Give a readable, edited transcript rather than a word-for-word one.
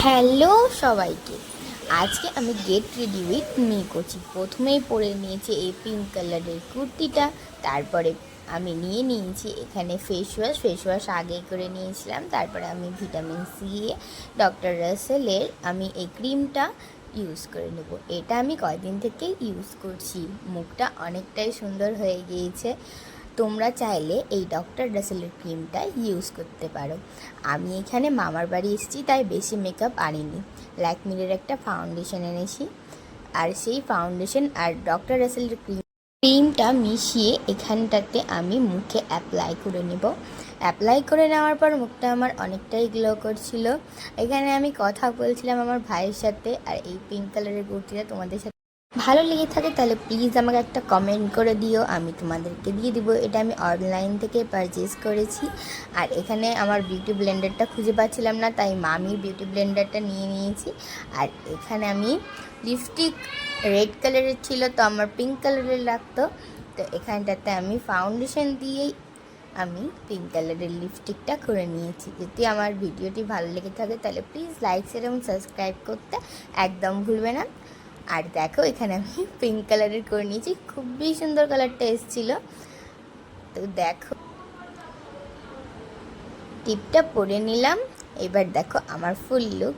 Hello সবাইকে। আজকে আমি গেট রেডি উইথ মি করছি। প্রথমেই পরে নিয়েছি এই পিঙ্ক কালারের কুর্তিটা, তারপরে আমি নিয়ে নিয়েছি এখানে ফেস ওয়াশ আগেই করে নিয়েছিলাম। তারপরে আমি ভিটামিন সি ডক্টর রাসেলের আমি এই ক্রিমটা ইউজ করে নেব। এটা আমি কয়েকদিন থেকে ইউজ করছি, মুখটা অনেকটাই সুন্দর হয়ে গিয়েছে। তোমরা চাইলে এই ডক্টর রাসেলের ক্রিমটা ইউজ করতে পারো। আমি এখানে মামার বাড়ি এসেছি, তাই বেশি মেকআপ আনিনি। ল্যাকমির একটা ফাউন্ডেশন এনেছি, আর সেই ফাউন্ডেশন আর ডক্টর রাসেলের ক্রিমটা মিশিয়ে এখানটাতে আমি মুখে অ্যাপ্লাই করে নেব। অ্যাপ্লাই করে নেওয়ার পর মুখটা আমার অনেকটাই গ্লো করছিল। এখানে আমি কথা বলছিলাম আমার ভাইয়ের সাথে, আর এই পিঙ্ক কালারের কুর্তিটা তোমাদের সাথে ভালো লেগে থাকে তাহলে প্লিজ আমাকে একটা কমেন্ট করে দিও, আমি তোমাদেরকে দিয়ে দিব। এটা আমি অনলাইন থেকে পারচেস করেছি। আর এখানে আমার বিউটি ব্লেন্ডারটা খুঁজে পাচ্ছিলাম না, তাই মামির বিউটি ব্লেন্ডারটা নিয়ে নিয়েছি। আর এখানে আমি লিপস্টিক রেড কালারের ছিল, তো আমার পিঙ্ক কালারের লাগতো, তো এখানটাতে আমি ফাউন্ডেশন দিয়েই আমি পিঙ্ক কালারের লিপস্টিকটা করে নিয়েছি। যদি আমার ভিডিওটি ভালো লেগে থাকে তাহলে প্লিজ লাইক শেয়ার এবং সাবস্ক্রাইব করতে একদম ভুলবে না। আর দেখো এখানে আমি পিঙ্ক কালারের করে নিয়েছি, খুবই সুন্দর কালারটা এসেছিল। তো দেখো টিপটা পরে নিলাম। এবার দেখো আমার ফুল লুক।